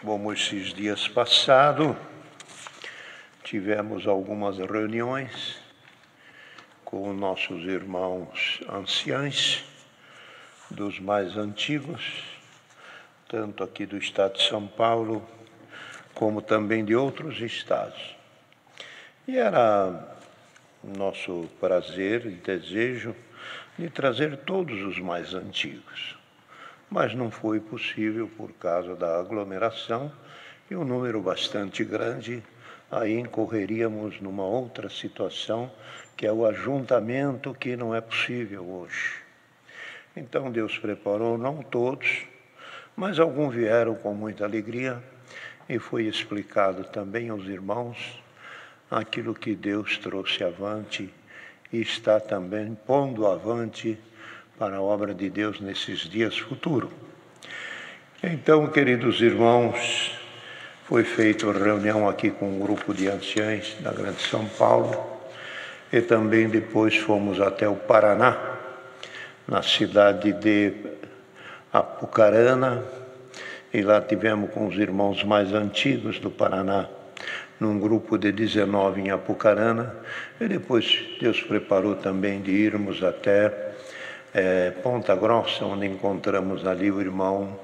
Como esses dias passados, tivemos algumas reuniões com nossos irmãos anciãos, dos mais antigos, tanto aqui do estado de São Paulo, como também de outros estados. E era nosso prazer e desejo de trazer todos os mais antigos. Mas não foi possível por causa da aglomeração e um número bastante grande, aí incorreríamos numa outra situação, que é o ajuntamento, que não é possível hoje. Então Deus preparou, não todos, mas alguns vieram com muita alegria, e foi explicado também aos irmãos aquilo que Deus trouxe avante e está também pondo avante para a obra de Deus nesses dias futuros. Então, queridos irmãos, foi feita reunião aqui com um grupo de anciãos da Grande São Paulo, e também depois fomos até o Paraná, na cidade de Apucarana, e lá tivemos com os irmãos mais antigos do Paraná, num grupo de 19 em Apucarana, e depois Deus preparou também de irmos até Ponta Grossa, onde encontramos ali o irmão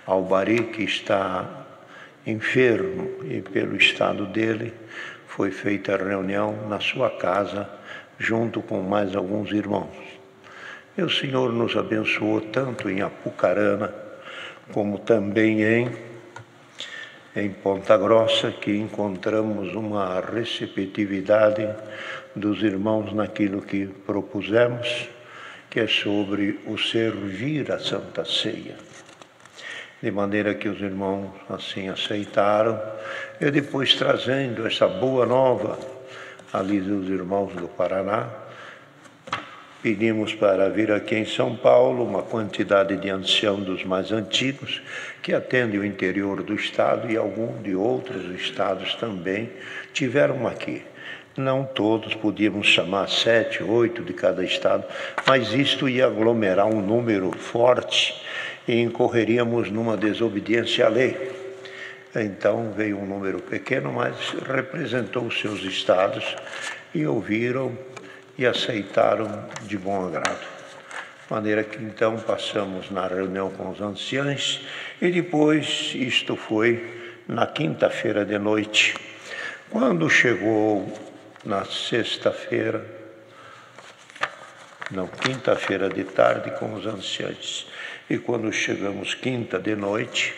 Albari, que está enfermo, e pelo estado dele foi feita a reunião na sua casa, junto com mais alguns irmãos. E o Senhor nos abençoou tanto em Apucarana, como também em Ponta Grossa, que encontramos uma receptividade dos irmãos naquilo que propusemos, que é sobre o servir a Santa Ceia. De maneira que os irmãos assim aceitaram, e depois trazendo essa boa nova ali dos irmãos do Paraná, pedimos para vir aqui em São Paulo uma quantidade de anciãos dos mais antigos, que atendem o interior do estado, e alguns de outros estados também tiveram aqui. Não todos, podíamos chamar 7, 8 de cada estado, mas isto ia aglomerar um número forte e incorreríamos numa desobediência à lei. Então veio um número pequeno, mas representou os seus estados e ouviram e aceitaram de bom agrado. De maneira que então passamos na reunião com os anciãos, e depois isto foi na quinta-feira de noite. Quando chegou na sexta-feira, não, quinta-feira de tarde com os anciãos, e quando chegamos quinta de noite,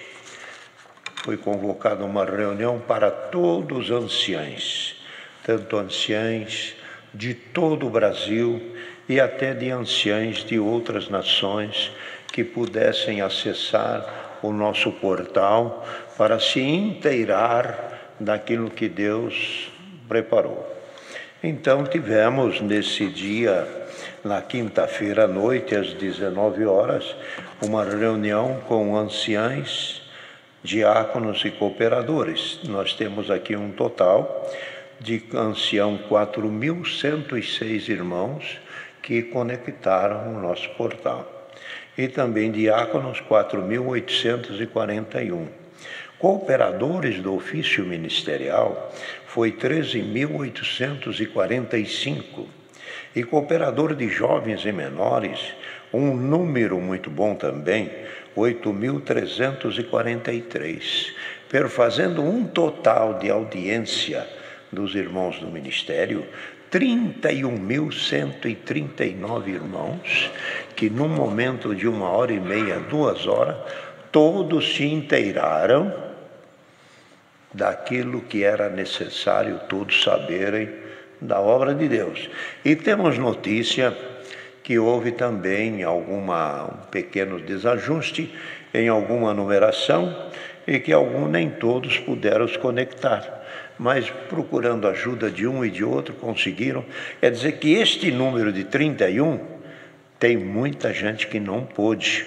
foi convocada uma reunião para todos os anciãos, tanto anciãos de todo o Brasil e até de anciãos de outras nações que pudessem acessar o nosso portal para se inteirar daquilo que Deus preparou. Então tivemos nesse dia, na quinta-feira à noite, às 19 horas, uma reunião com anciãos, diáconos e cooperadores. Nós temos aqui um total de ancião 4.106 irmãos que conectaram o nosso portal. E também diáconos 4.841. Cooperadores do ofício ministerial foi 13.845. E cooperador de jovens e menores, um número muito bom também, 8.343. Perfazendo um total de audiência dos irmãos do ministério, 31.139 irmãos, que num momento de 1h30, 2 horas, todos se inteiraram daquilo que era necessário todos saberem da obra de Deus. E temos notícia que houve também um pequeno desajuste em alguma numeração, e que nem todos puderam se conectar, mas procurando a ajuda de um e de outro conseguiram. Quer dizer que este número de 31 tem muita gente que não pôde,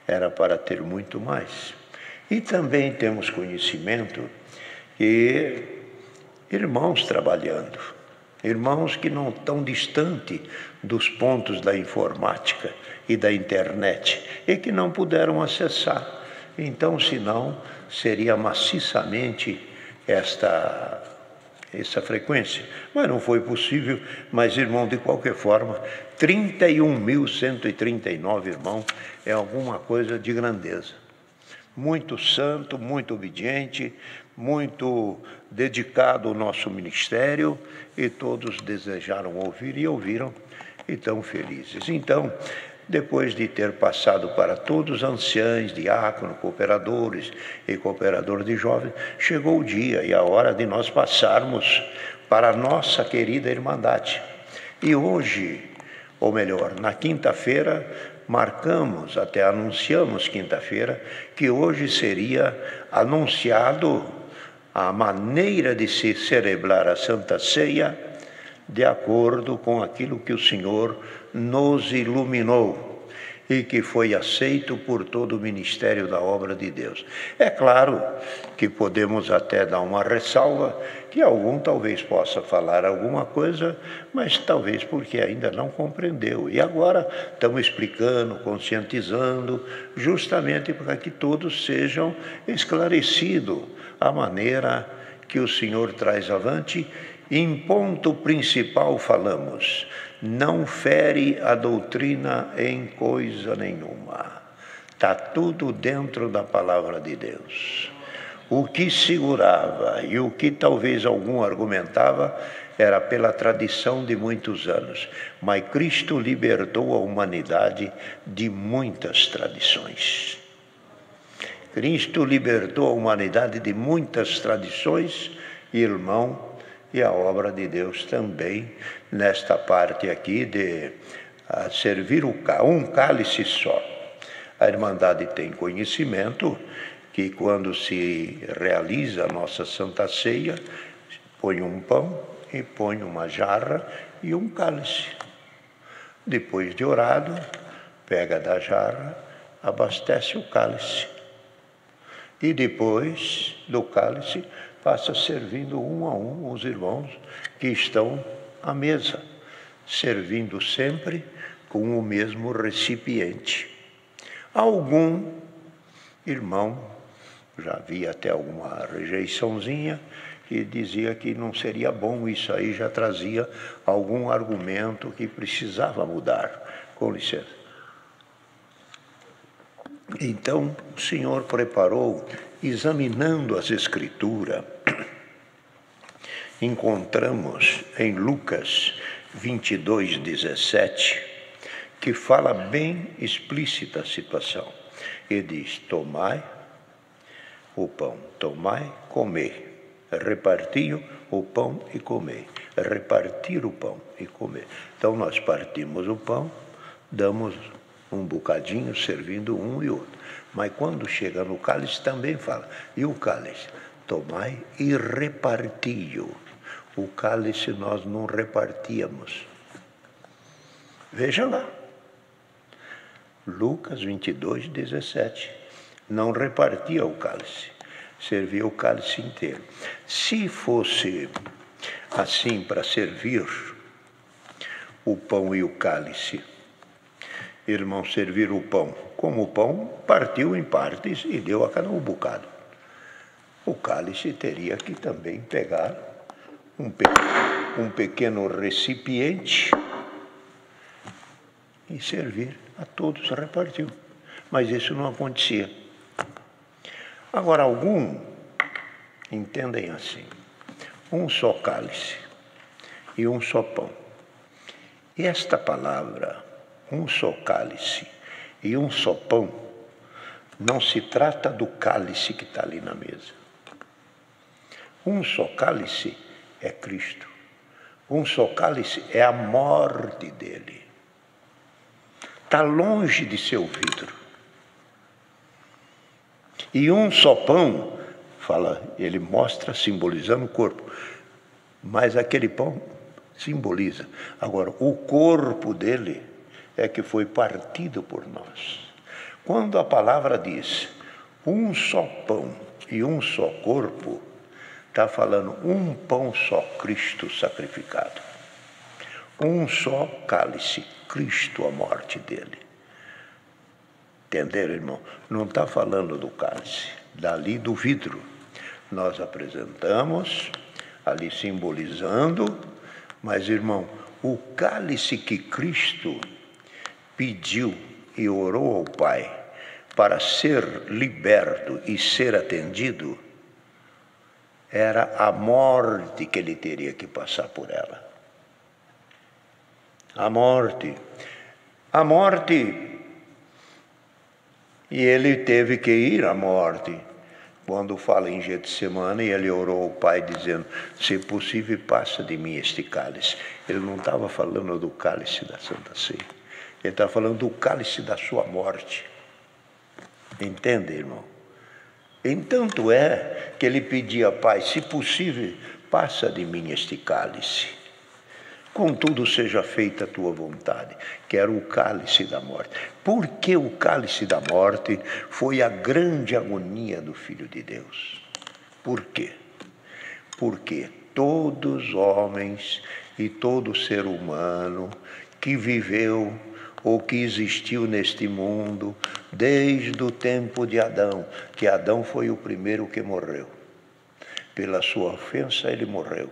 era para ter muito mais. E também temos conhecimento que irmãos trabalhando, irmãos que não estão distante dos pontos da informática e da internet, e que não puderam acessar. Então, senão, seria maciçamente essa frequência. Mas não foi possível. Mas, irmão, de qualquer forma, 31.139, irmão, é alguma coisa de grandeza. Muito santo, muito obediente, muito dedicado ao nosso ministério, e todos desejaram ouvir e ouviram, e estão felizes. Então, depois de ter passado para todos os anciãos, diáconos, cooperadores e cooperadores de jovens, chegou o dia e a hora de nós passarmos para a nossa querida Irmandade. E hoje, ou melhor, na quinta-feira, marcamos, até anunciamos quinta-feira, que hoje seria anunciado a maneira de se celebrar a Santa Ceia, de acordo com aquilo que o Senhor nos iluminou e que foi aceito por todo o ministério da obra de Deus. É claro que podemos até dar uma ressalva, que algum talvez possa falar alguma coisa, mas talvez porque ainda não compreendeu. E agora estamos explicando, conscientizando, justamente para que todos sejam esclarecidos a maneira que o Senhor traz avante. Em ponto principal falamos: não fere a doutrina em coisa nenhuma. Está tudo dentro da palavra de Deus. O que segurava e o que talvez algum argumentava era pela tradição de muitos anos. Mas Cristo libertou a humanidade de muitas tradições. Cristo libertou a humanidade de muitas tradições, irmão, e a obra de Deus também, nesta parte aqui de servir um cálice só. A Irmandade tem conhecimento que quando se realiza a nossa Santa Ceia, põe um pão e põe uma jarra e um cálice. Depois de orado, pega da jarra, abastece o cálice. E depois do cálice, passa servindo um a um os irmãos que estão à mesa, servindo sempre com o mesmo recipiente. Algum irmão, já havia até alguma rejeiçãozinha, que dizia que não seria bom isso aí, já trazia algum argumento que precisava mudar. Com licença. Então, o Senhor preparou, examinando as Escrituras, encontramos em Lucas 22:17, que fala bem explícita a situação. E diz: tomai o pão, tomai, comei. Repartiu o pão e comei. Repartir o pão e comer. Então, nós partimos o pão, damos um bocadinho, servindo um e outro. Mas quando chega no cálice também fala. E o cálice? Tomai e repartiu. O cálice nós não repartíamos. Veja lá. Lucas 22:17. Não repartia o cálice. Servia o cálice inteiro. Se fosse assim para servir o pão e o cálice, irmão, servir o pão, como o pão partiu em partes e deu a cada um bocado. O cálice teria que também pegar um pequeno recipiente e servir a todos, repartiu. Mas isso não acontecia. Agora, entendem assim: um só cálice e um só pão. E esta palavra, um só cálice e um só pão, não se trata do cálice que está ali na mesa. Um só cálice é Cristo. Um só cálice é a morte dele. Está longe de ser o vidro. E um só pão, ele mostra simbolizando o corpo. Mas aquele pão simboliza. Agora, o corpo dele é que foi partido por nós. Quando a palavra diz um só pão e um só corpo, está falando um pão só, Cristo sacrificado. Um só cálice, Cristo, a morte dele. Entenderam, irmão? Não está falando do cálice, dali do vidro. Nós apresentamos, ali simbolizando, mas, irmão, o cálice que Cristo pediu e orou ao Pai para ser liberto e ser atendido, era a morte que ele teria que passar por ela. A morte. A morte. E ele teve que ir à morte. Quando fala em Getsemane, ele orou ao Pai dizendo, se possível, passa de mim este cálice. Ele não estava falando do cálice da Santa Ceia. Ele estava falando do cálice da sua morte. Entende, irmão? Entanto é que ele pedia, Pai, se possível, passa de mim este cálice. Contudo, seja feita a tua vontade, que era o cálice da morte. Por que o cálice da morte foi a grande agonia do Filho de Deus? Por quê? Porque todos os homens e todo ser humano que viveu ou que existiu neste mundo, desde o tempo de Adão, que Adão foi o primeiro que morreu. Pela sua ofensa, ele morreu.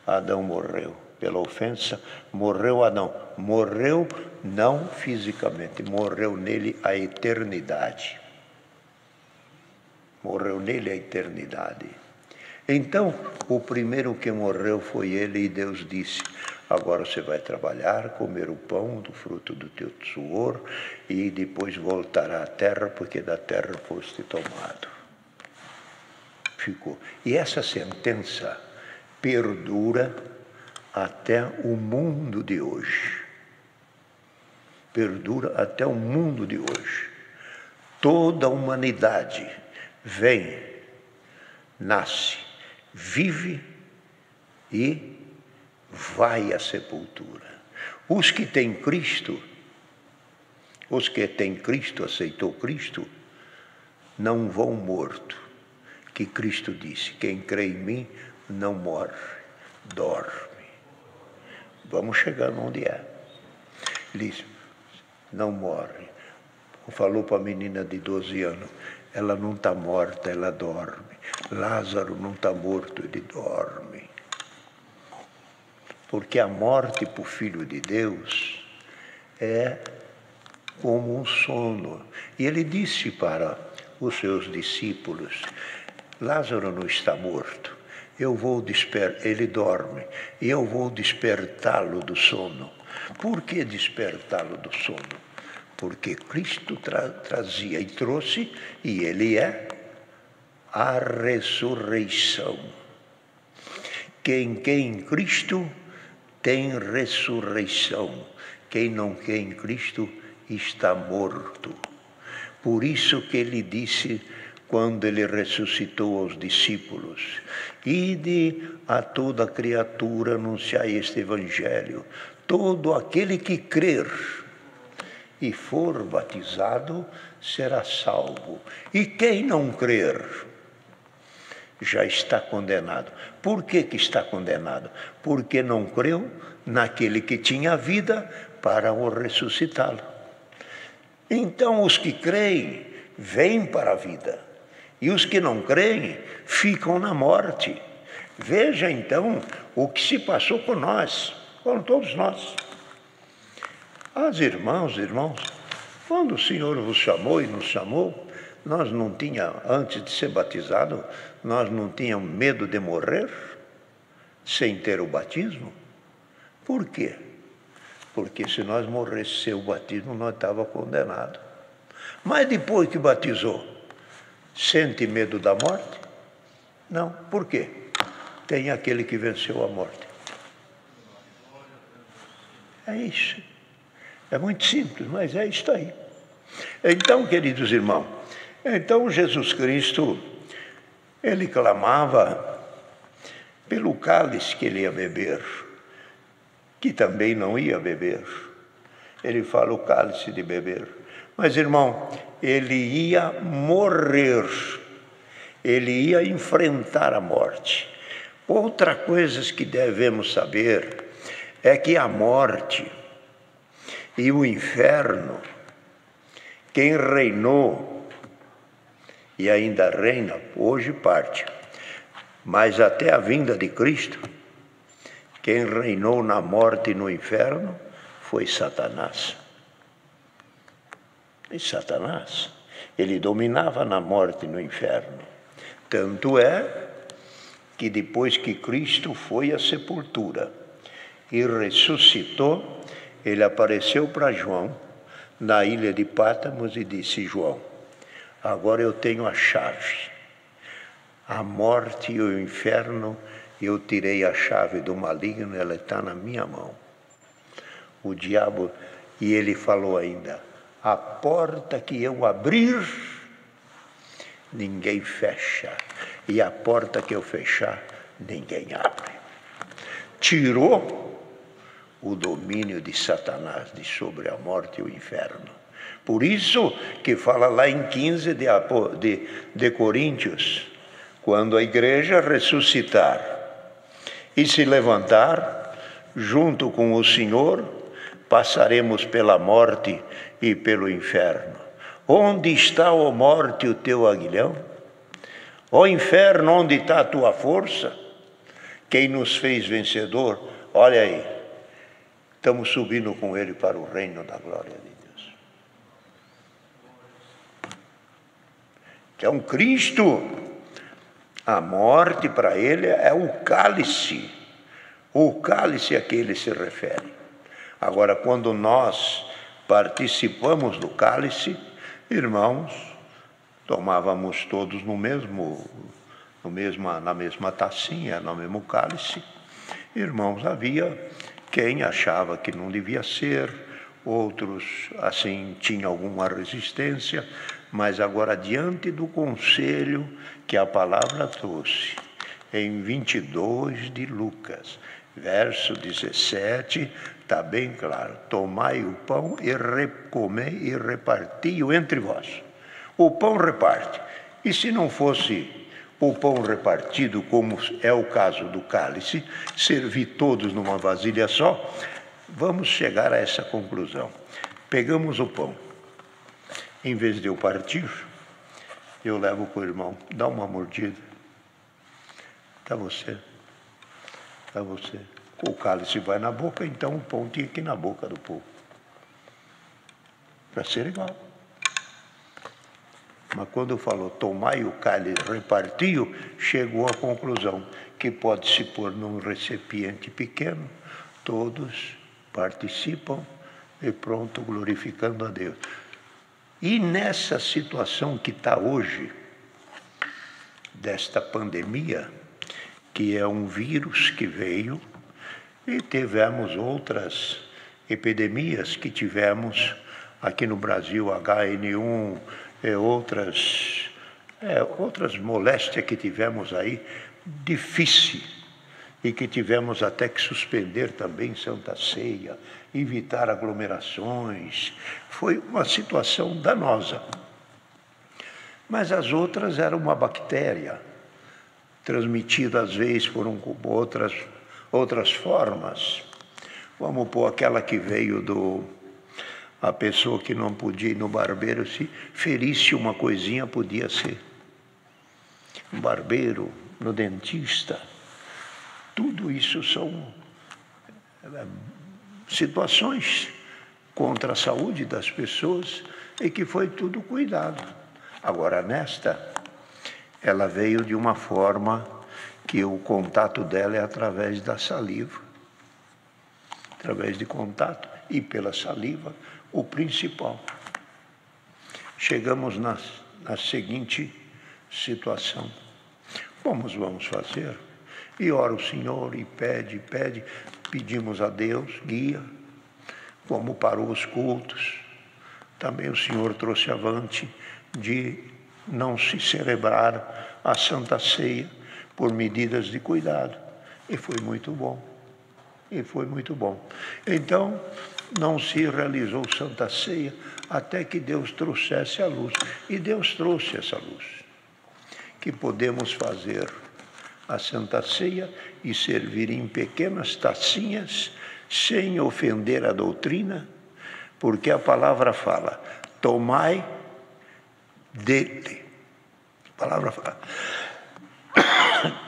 Adão morreu. Pela ofensa, morreu Adão. Morreu não fisicamente, morreu nele a eternidade. Morreu nele a eternidade. Então, o primeiro que morreu foi ele, e Deus disse, agora você vai trabalhar, comer o pão do fruto do teu suor, e depois voltará à terra, porque da terra foste tomado. Ficou. E essa sentença perdura até o mundo de hoje. Perdura até o mundo de hoje. Toda a humanidade vem, nasce, vive e vai à sepultura. Os que têm Cristo, aceitou Cristo, não vão morto. Que Cristo disse, quem crê em mim não morre, dorme. Vamos chegar onde é. Ele disse, não morre. Falou para a menina de 12 anos, ela não está morta, ela dorme. Lázaro não está morto, ele dorme. Porque a morte para o Filho de Deus é como um sono. E ele disse para os seus discípulos, Lázaro não está morto. Ele dorme, e eu vou despertá-lo do sono. Por que despertá-lo do sono? Porque Cristo trazia e trouxe, e ele é a ressurreição. Quem crê em Cristo tem ressurreição. Quem não crê em Cristo está morto. Por isso que ele disse, quando ele ressuscitou aos discípulos, ide a toda criatura anunciar este evangelho. Todo aquele que crer e for batizado será salvo. E quem não crer já está condenado. Por que está condenado? Porque não creu naquele que tinha vida para o ressuscitá-lo. Então os que creem vêm para a vida. E os que não creem ficam na morte. Veja então o que se passou com nós, com todos nós. Irmãos, quando o Senhor vos chamou e nos chamou, nós não tínhamos, antes de ser batizado, nós não tínhamos medo de morrer sem ter o batismo? Por quê? Porque se nós morrêssemos sem o batismo, nós estávamos condenados. Mas depois que batizou, sente medo da morte? Não. Por quê? Tem aquele que venceu a morte. É isso. É muito simples, mas é isso aí. Então, queridos irmãos, Jesus Cristo, ele clamava pelo cálice que ele ia beber, que também não ia beber. Ele fala o cálice de beber. Mas, irmão, ele ia morrer, ele ia enfrentar a morte. Outra coisa que devemos saber é que a morte e o inferno Quem reinou e ainda reina, hoje parte. Mas até a vinda de Cristo, quem reinou na morte e no inferno foi Satanás. E Satanás, ele dominava na morte e no inferno. Tanto é que depois que Cristo foi à sepultura e ressuscitou, ele apareceu para João na ilha de Pátmos e disse: João, agora eu tenho a chave. A morte e o inferno, eu tirei a chave do maligno, ela está na minha mão. O diabo, e ele falou ainda: a porta que eu abrir, ninguém fecha, e a porta que eu fechar, ninguém abre. Tirou o domínio de Satanás de sobre a morte e o inferno. Por isso que fala lá em 15 de Coríntios, quando a igreja ressuscitar e se levantar junto com o Senhor, passaremos pela morte e pelo inferno. Onde está, ó morte, o teu aguilhão? Ó inferno, onde está a tua força? Quem nos fez vencedor? Olha aí, estamos subindo com ele para o reino da glória de Deus. Então, Cristo, a morte para ele é o cálice. O cálice a que ele se refere. Agora, quando nós participamos do cálice, irmãos, tomávamos todos na mesma tacinha, no mesmo cálice. Irmãos, havia quem achava que não devia ser, outros, assim, tinham alguma resistência, mas agora, diante do conselho que a palavra trouxe, em 22 de Lucas, verso 17, está bem claro: tomai o pão e comei e reparti-o entre vós. O pão reparte. E se não fosse o pão repartido, como é o caso do cálice, servir todos numa vasilha só, vamos chegar a essa conclusão. Pegamos o pão. Em vez de eu partir, eu levo para o irmão, dá uma mordida. Dá você. Dá você. O cálice vai na boca, então o pão tinha que ir na boca do povo. Para ser igual. Mas quando falou tomai o cálice, repartiu, chegou à conclusão que pode se pôr num recipiente pequeno, todos participam e pronto, glorificando a Deus. E nessa situação que está hoje, desta pandemia, que é um vírus que veio, e tivemos outras epidemias que tivemos aqui no Brasil, HN1, outras moléstias que tivemos aí, difícil, e que tivemos até que suspender também Santa Ceia, evitar aglomerações. Foi uma situação danosa. Mas as outras eram uma bactéria, transmitida às vezes por outras formas. Vamos pôr aquela que veio a pessoa que não podia ir no barbeiro, se ferisse uma coisinha, podia ser. Um barbeiro, no dentista. Tudo isso são situações contra a saúde das pessoas e que foi tudo cuidado. Agora, ela veio de uma forma que o contato dela é através da saliva. Através de contato e pela saliva, o principal. Chegamos na seguinte situação. Como vamos fazer? E ora o Senhor e pede, pedimos a Deus, guia, como para os cultos. Também o Senhor trouxe avante de não se celebrar a Santa Ceia por medidas de cuidado. E foi muito bom. Então, não se realizou Santa Ceia até que Deus trouxesse a luz. E Deus trouxe essa luz. Que podemos fazer a Santa Ceia e servir em pequenas tacinhas, sem ofender a doutrina, porque a palavra fala: tomai dele. A palavra fala,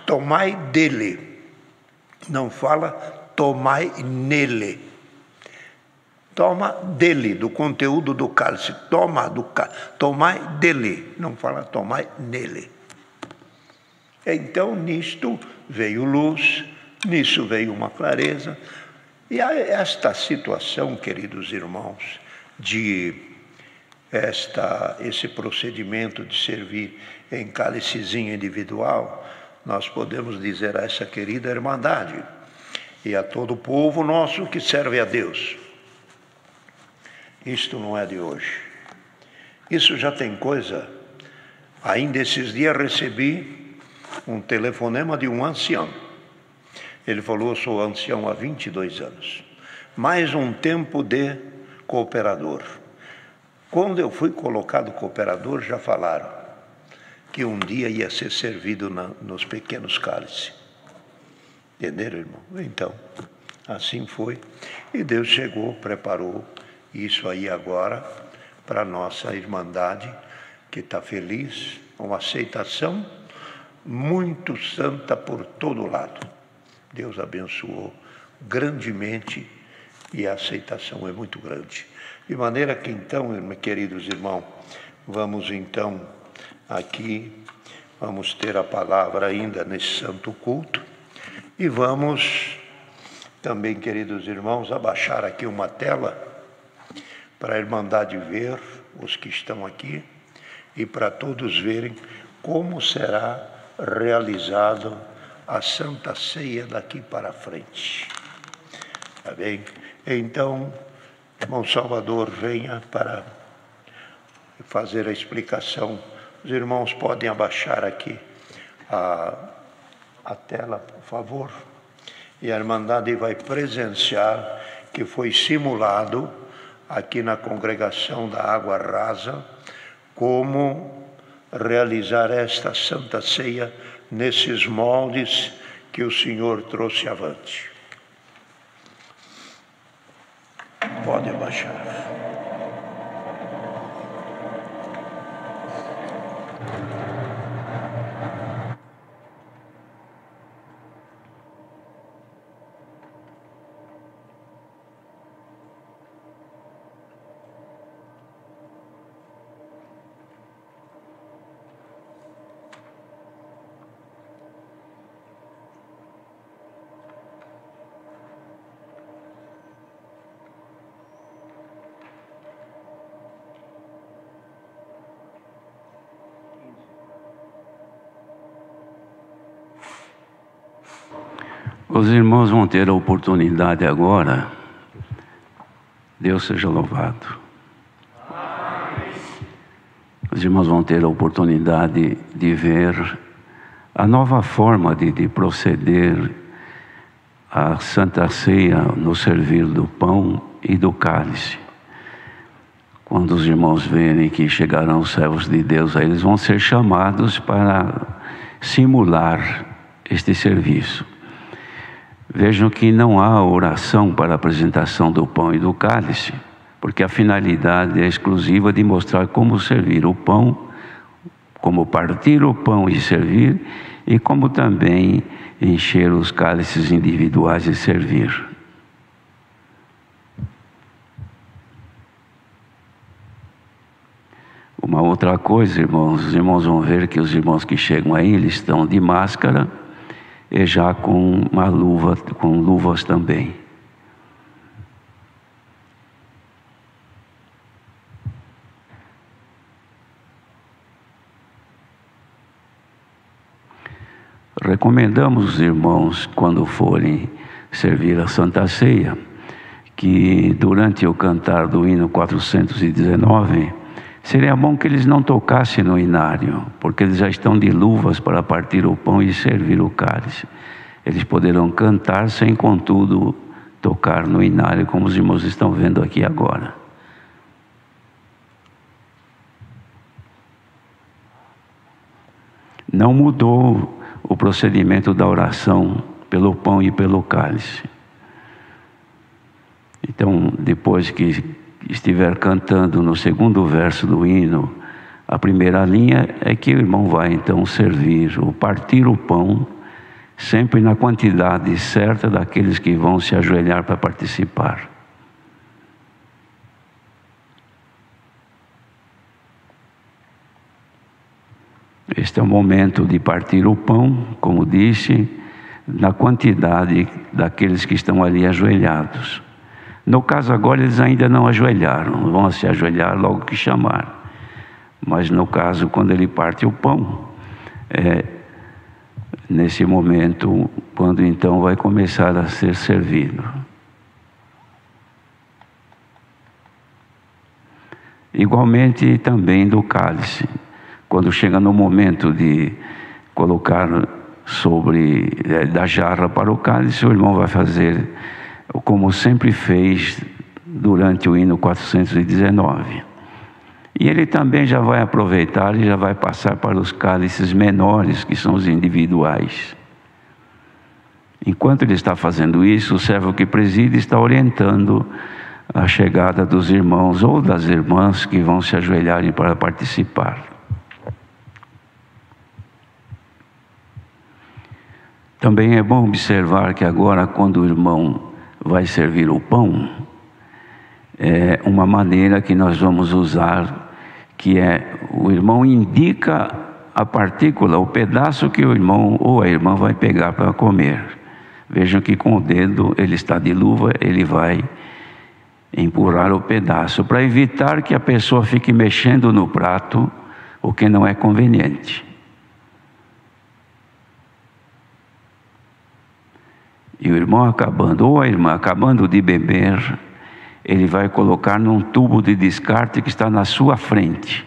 tomai dele. Não fala tomai nele. Toma dele, do conteúdo do cálice. Toma do cálice. Tomai dele. Não fala tomai nele. Então, nisto veio luz, nisso veio uma clareza. E esta situação, queridos irmãos, de esse procedimento de servir em cálicezinho individual, nós podemos dizer a essa querida irmandade e a todo o povo nosso que serve a Deus. Isto não é de hoje. Isso já tem coisa. Ainda esses dias recebi um telefonema de um ancião. Ele falou, eu sou ancião há 22 anos. Mais um tempo de cooperador. Quando eu fui colocado cooperador, já falaram que um dia ia ser servido nos pequenos cálices. Entenderam, irmão? Então, assim foi. E Deus chegou, preparou isso aí agora para a nossa irmandade, que está feliz, uma aceitação muito santa por todo lado. Deus abençoou grandemente e a aceitação é muito grande. De maneira que então, meus queridos irmãos, vamos então aqui, vamos ter a palavra ainda nesse santo culto e vamos também, queridos irmãos, abaixar aqui uma tela para a irmandade ver, os que estão aqui, e para todos verem como será realizado a Santa Ceia daqui para frente. Tá bem? Então, irmão Salvador, venha para fazer a explicação. Os irmãos podem abaixar aqui a tela, por favor. E a irmandade vai presenciar que foi simulado aqui na congregação da Água Rasa como realizar esta Santa Ceia nesses moldes que o Senhor trouxe avante. Pode abaixar. Os irmãos vão ter a oportunidade agora, Deus seja louvado. Os irmãos vão ter a oportunidade de ver a nova forma de proceder à Santa Ceia no servir do pão e do cálice. Quando os irmãos verem que chegarão os servos de Deus, aí eles vão ser chamados para simular este serviço. Vejam que não há oração para a apresentação do pão e do cálice, porque a finalidade é exclusiva de mostrar como servir o pão, como partir o pão e servir, e como também encher os cálices individuais e servir. Uma outra coisa, irmãos, os irmãos vão ver que os irmãos que chegam aí, eles estão de máscara, e já com uma luva, com luvas também. Recomendamos os irmãos, quando forem servir a Santa Ceia, que durante o cantar do hino 419, seria bom que eles não tocassem no inário, porque eles já estão de luvas para partir o pão e servir o cálice. Eles poderão cantar sem, contudo, tocar no inário, como os irmãos estão vendo aqui agora. Não mudou o procedimento da oração pelo pão e pelo cálice. Então, depois que estiver cantando no segundo verso do hino, a primeira linha é que o irmão vai então servir ou partir o pão, sempre na quantidade certa daqueles que vão se ajoelhar para participar. Este é o momento de partir o pão, como disse, na quantidade daqueles que estão ali ajoelhados. No caso agora eles ainda não ajoelharam, vão se ajoelhar logo que chamar. Mas no caso, quando ele parte o pão, nesse momento, quando então vai começar a ser servido. Igualmente também do cálice. Quando chega no momento de colocar da jarra para o cálice, o irmão vai fazer como sempre fez durante o hino 419. E ele também já vai aproveitar e já vai passar para os cálices menores, que são os individuais. Enquanto ele está fazendo isso, o servo que preside está orientando a chegada dos irmãos ou das irmãs que vão se ajoelharem para participar. Também é bom observar que agora, quando o irmão vai servir o pão, é uma maneira que nós vamos usar, que é o irmão indica a partícula, o pedaço que o irmão ou a irmã vai pegar para comer. Vejam que com o dedo, ele está de luva, ele vai empurrar o pedaço, para evitar que a pessoa fique mexendo no prato, o que não é conveniente. E o irmão acabando, ou a irmã acabando de beber, ele vai colocar num tubo de descarte que está na sua frente.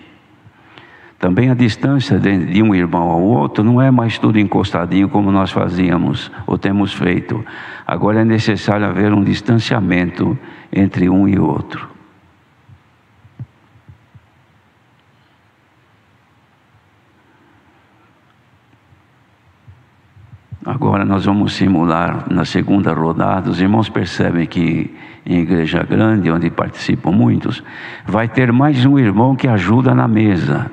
Também a distância de um irmão ao outro não é mais tudo encostadinho como nós fazíamos ou temos feito. Agora é necessário haver um distanciamento entre um e outro. Agora nós vamos simular na segunda rodada. Os irmãos percebem que em igreja grande, onde participam muitos, vai ter mais um irmão que ajuda na mesa.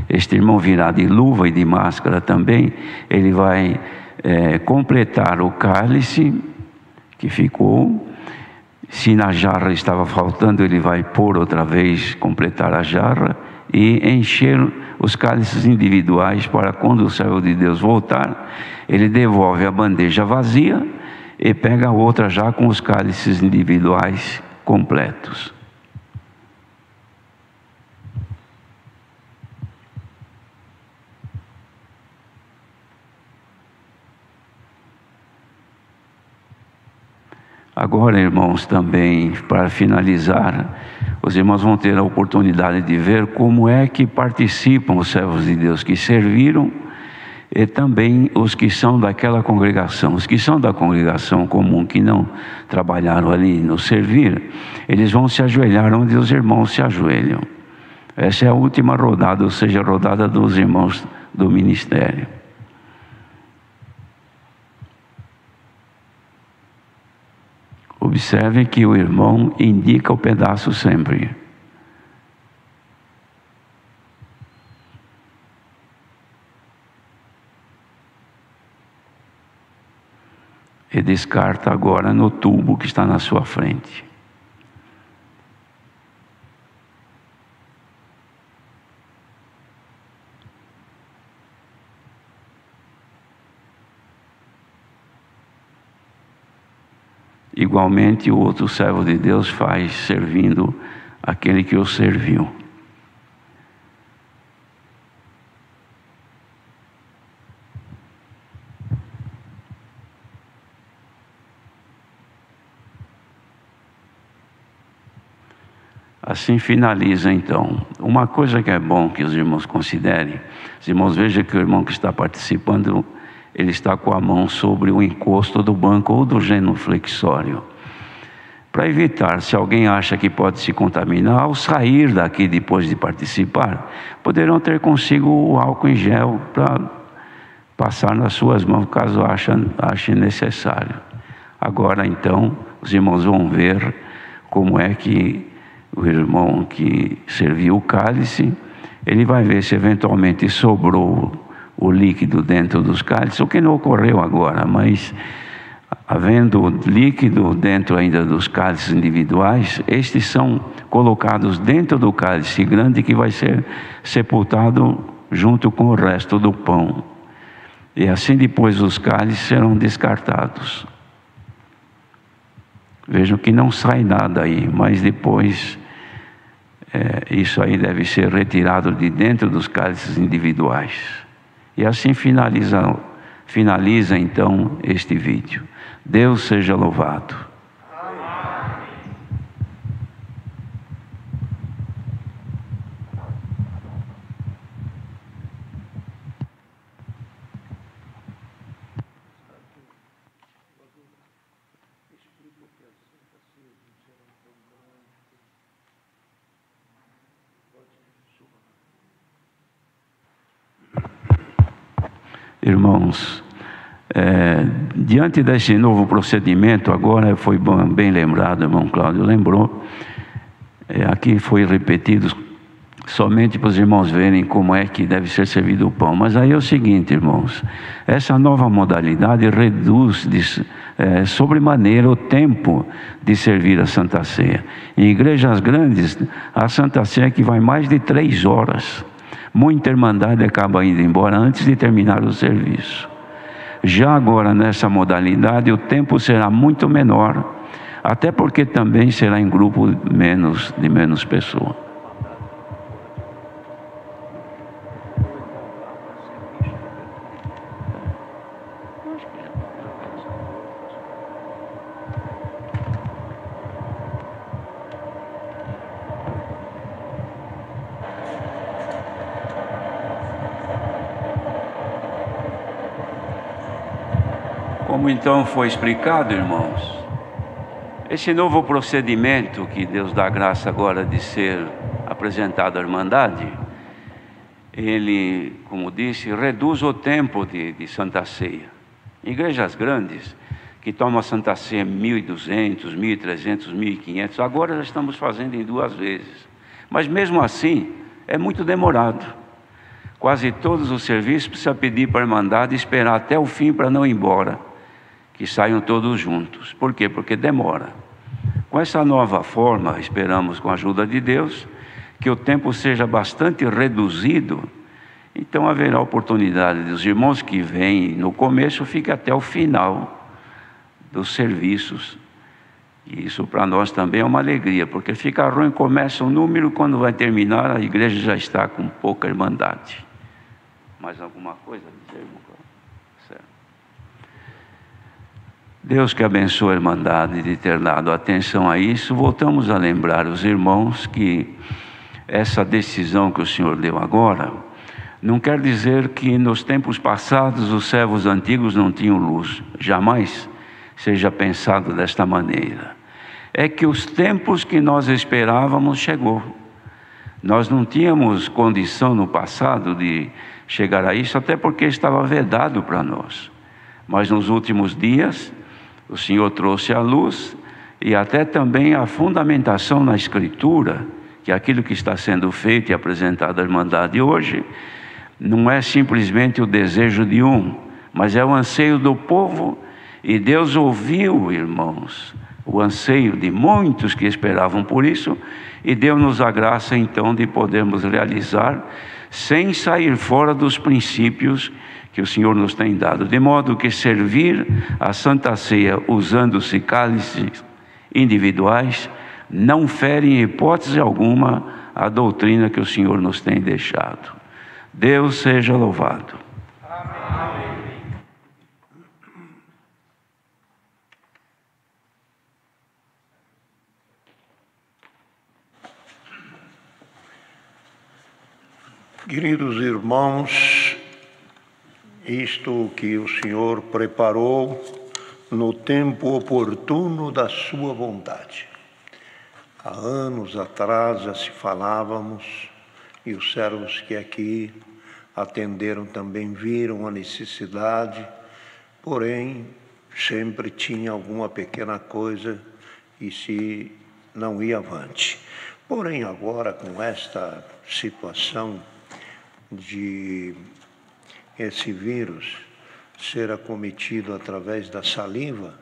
Este irmão virá de luva e de máscara também. Ele vai completar o cálice que ficou. Se na jarra estava faltando, ele vai pôr outra vez, completar a jarra e encher os cálices individuais, para quando o servo de Deus voltar, ele devolve a bandeja vazia e pega a outra já com os cálices individuais completos. Agora, irmãos, também para finalizar, os irmãos vão ter a oportunidade de ver como é que participam os servos de Deus que serviram e também os que são daquela congregação. Os que são da congregação comum, que não trabalharam ali no servir, eles vão se ajoelhar onde os irmãos se ajoelham. Essa é a última rodada, ou seja, a rodada dos irmãos do ministério. Observe que o irmão indica o pedaço sempre. E descarta agora no tubo que está na sua frente. Igualmente o outro servo de Deus faz, servindo aquele que o serviu. Assim finaliza então. Uma coisa que é bom que os irmãos considerem, os irmãos vejam que o irmão que está participando, ele está com a mão sobre o encosto do banco ou do genuflexório. Para evitar, se alguém acha que pode se contaminar, ao sair daqui depois de participar, poderão ter consigo o álcool em gel para passar nas suas mãos, caso achem necessário. Agora então, os irmãos vão ver como é que o irmão que serviu o cálice, ele vai ver se eventualmente sobrou o líquido dentro dos cálices, o que não ocorreu agora, mas havendo líquido dentro ainda dos cálices individuais, estes são colocados dentro do cálice grande que vai ser sepultado junto com o resto do pão. E assim depois os cálices serão descartados. Vejam que não sai nada aí, mas depois isso aí deve ser retirado de dentro dos cálices individuais. E assim finaliza então este vídeo. Deus seja louvado. Irmãos, diante desse novo procedimento, agora foi bem lembrado, irmão Cláudio lembrou, aqui foi repetido somente para os irmãos verem como é que deve ser servido o pão. Mas aí é o seguinte, irmãos, essa nova modalidade reduz sobremaneira o tempo de servir a Santa Ceia. Em igrejas grandes, a Santa Ceia que vai mais de 3 horas. Muita irmandade acaba indo embora antes de terminar o serviço. Já agora, nessa modalidade, o tempo será muito menor, até porque também será em grupo de menos pessoas. Como então foi explicado, irmãos, esse novo procedimento que Deus dá graça agora de ser apresentado à Irmandade, ele, como disse, reduz o tempo de Santa Ceia. Igrejas grandes, que tomam a Santa Ceia 1.200, 1.300, 1.500, agora já estamos fazendo em 2 vezes. Mas mesmo assim, é muito demorado. Quase todos os serviços precisa pedir para a Irmandade esperar até o fim para não ir embora, que saiam todos juntos. Por quê? Porque demora. Com essa nova forma, esperamos com a ajuda de Deus, que o tempo seja bastante reduzido, então haverá oportunidade dos irmãos que vêm no começo, fiquem até o final dos serviços. E isso para nós também é uma alegria, porque fica ruim, começa um número, quando vai terminar, a igreja já está com pouca irmandade. Mais alguma coisa a dizer, irmão? Certo. Deus que abençoe a Irmandade de ter dado atenção a isso. Voltamos a lembrar os irmãos que essa decisão que o Senhor deu agora, não quer dizer que nos tempos passados os servos antigos não tinham luz. Jamais seja pensado desta maneira. É que os tempos que nós esperávamos chegou. Nós não tínhamos condição no passado de chegar a isso, até porque estava vedado para nós. Mas nos últimos dias, o Senhor trouxe a luz e até também a fundamentação na Escritura, que aquilo que está sendo feito e apresentado à Irmandade hoje, não é simplesmente o desejo de um, mas é o anseio do povo, e Deus ouviu, irmãos, o anseio de muitos que esperavam por isso, e deu-nos a graça então de podermos realizar, sem sair fora dos princípios que o Senhor nos tem dado, de modo que servir a Santa Ceia usando-se cálices individuais não fere em hipótese alguma a doutrina que o Senhor nos tem deixado. Deus seja louvado. Amém. Queridos irmãos, isto que o Senhor preparou no tempo oportuno da sua vontade. Há anos atrás já se falávamos, e os servos que aqui atenderam também viram a necessidade, porém sempre tinha alguma pequena coisa e se não ia avante. Porém, agora, com esta situação de esse vírus ser acometido através da saliva,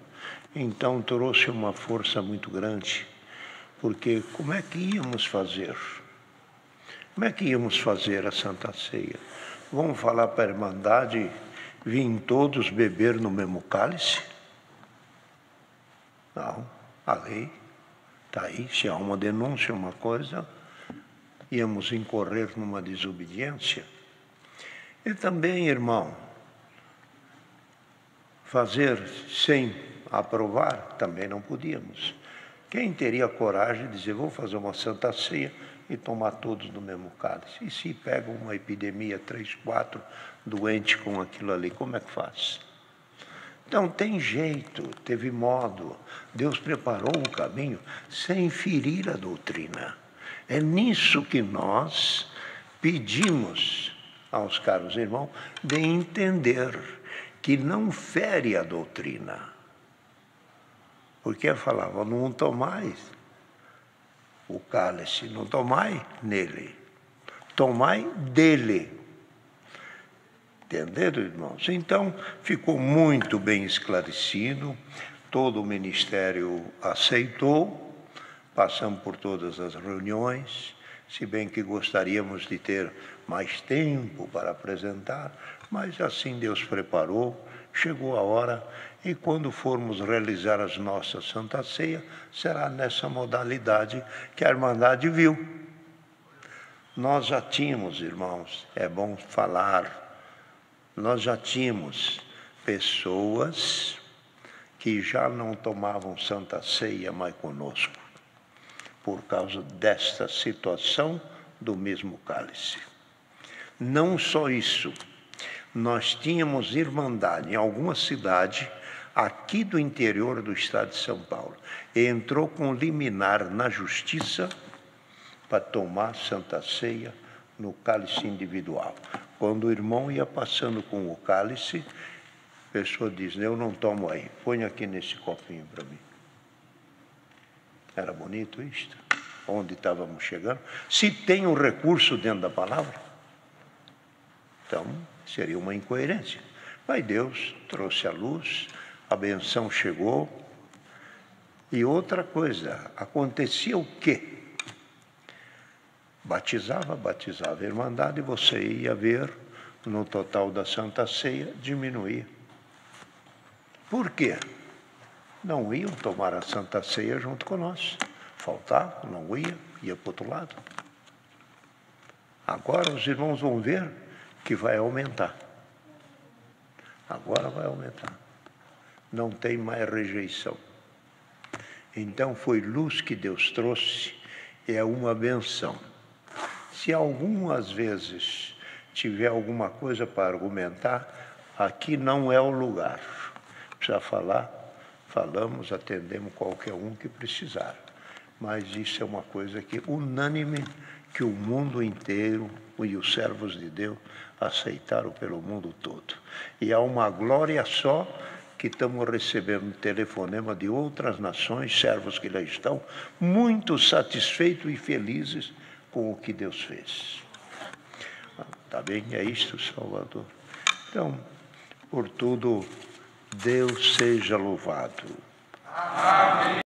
então trouxe uma força muito grande, porque como é que íamos fazer? Como é que íamos fazer a Santa Ceia? Vamos falar para a Irmandade, vim todos beber no mesmo cálice? Não, a lei está aí, se há uma denúncia, uma coisa, íamos incorrer numa desobediência. E também, irmão, fazer sem aprovar, também não podíamos. Quem teria coragem de dizer, vou fazer uma Santa Ceia e tomar todos no mesmo cálice? E se pega uma epidemia, 3, 4 doentes com aquilo ali, como é que faz? Então tem jeito, teve modo. Deus preparou o caminho sem ferir a doutrina. É nisso que nós pedimos aos caros irmãos de entender que não fere a doutrina. Porque falava, não tomai o cálice, não tomai nele, tomai dele. Entenderam, irmãos? Então, ficou muito bem esclarecido, todo o ministério aceitou, passamos por todas as reuniões, se bem que gostaríamos de ter mais tempo para apresentar, mas assim Deus preparou, chegou a hora, e quando formos realizar as nossas Santa Ceia, será nessa modalidade que a Irmandade viu. Nós já tínhamos, irmãos, é bom falar, nós já tínhamos pessoas que já não tomavam Santa Ceia mais conosco, por causa desta situação do mesmo cálice. Não só isso, nós tínhamos irmandade em alguma cidade aqui do interior do estado de São Paulo, e entrou com liminar na justiça para tomar Santa Ceia no cálice individual. Quando o irmão ia passando com o cálice, a pessoa diz, eu não tomo aí, põe aqui nesse copinho para mim. Era bonito isto? Onde estávamos chegando? Se tem um recurso dentro da palavra, então seria uma incoerência. Mas Deus trouxe a luz, a benção chegou. E outra coisa, acontecia o quê? Batizava a Irmandade, e você ia ver no total da Santa Ceia diminuir. Por quê? Não iam tomar a Santa Ceia junto com nós. Faltava, não ia para o outro lado. Agora os irmãos vão ver que vai aumentar. Agora vai aumentar. Não tem mais rejeição. Então foi luz que Deus trouxe, é uma benção. Se algumas vezes tiver alguma coisa para argumentar, aqui não é o lugar. Precisa falar, falamos, atendemos qualquer um que precisar. Mas isso é uma coisa que unânime, que o mundo inteiro e os servos de Deus aceitaram pelo mundo todo. E há uma glória só que estamos recebendo telefonema de outras nações, servos que lá estão, muito satisfeitos e felizes com o que Deus fez. Tá bem? É isto, Salvador. Então, por tudo, Deus seja louvado. Amém.